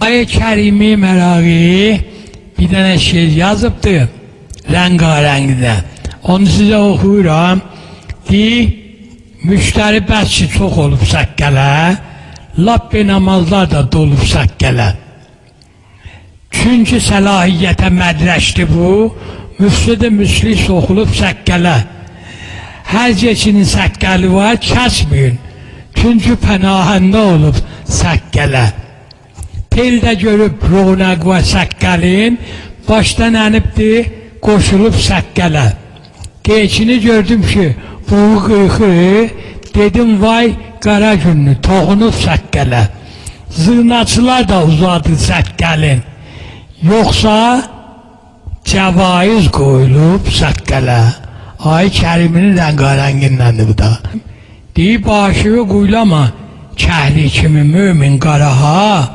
Ay-ı Kerimi Meragi bir tane şiir yazıptı rengarengde. Onu size okuyuram. Müşteri bəsçi çox olub səkkələ, lap namazlar da dolub səkkələ. Çünki səlahiyyətə mədrəşdi bu, müfsüd-i müsli soxulub səkkələ. Hər keçinin səkkəli var, kəsməyin, çünki pənahəndə olub səkkələ. Teldə görüb ronaq var səkkəlin, başdan ənibdi, qoşulub səkkələ. Keçini gördüm ki, buğu qıyxı, dedim vay qara günlü, toxunub səkkələ. Zırnaçılar da uzadı səkkəlin, yoxsa cəvaiz qoyulub səkkələ. Ay Kəriminin rəngarəngindəndir bu da. Deyib aşığı qoylama, kəhli kimi mömin qaraha,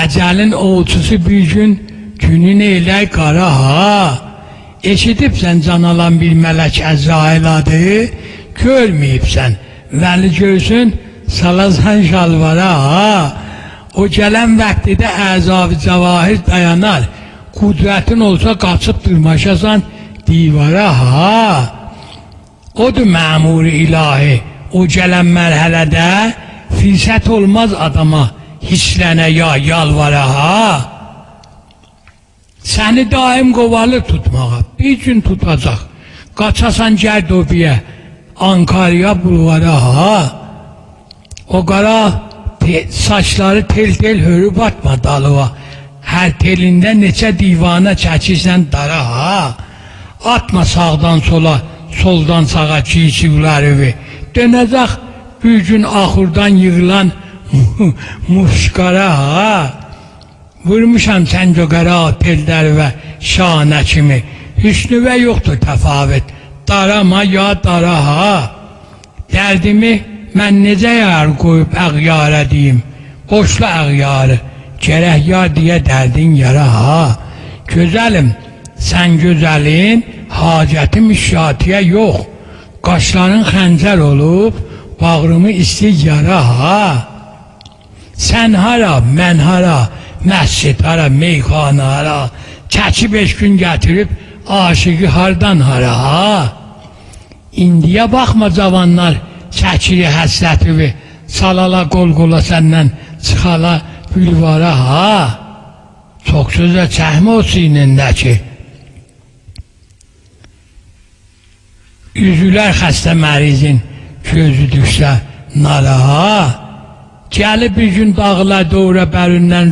əcəlin olçusu bir gün günün eylər qaraha. Eşidibsən can alan bir mələk Əzrail adı, görməyibsən, vəli görsün, salazan şalvara ha. O gələn vaxtdə əzab-ı cəvahir dayanar, qudrətin olsa qaçıb dırmaşasan divara ha. Odur məmur-i ilahi, o gələn mərhələdə firsət olmaz adama, hislənə ya yalvara ha. Səni daim qovalı tutmağa, bir gün tutacaq, qaçasan Gərdobiyə, Ankara'ya bulvara ha. O qara saçları tel-tel hörüb atma dalıva, hər telində neçə divana çəkirsən dara ha. Atma sağdan sola, soldan sağa çiğçivləri, dönəcək bir gün axurdan yığılan muşqara ha. Vurmuşam səncə qara telləri və şanə kimi, hüsnüvə yoxdur təfavət, darama ya dara ha. Dərdimi mən necə yar qoyub əğyarə deyim, boşla əğyarı, gərək yar deyə dərdin yara ha. Gözəlim, sən gözəlin, hacətim işatiyə yox, qaşların xəncər olub, bağrımı istik yara ha. Sən hara, mən hara, məscid hara, meyxana hara, çəki 5 gün gətirib, aşıqı hardan hara ha. İndiyə baxma cavanlar, çəkiri həsləti, salala qol-qola səndən, çıxala bülvara ha. Çox sözə çəkmə o sinindəki. Üzülər xəstə mərizin, gözü düşsə nara ha. Gəlib bir gün dağlar doğra bərindən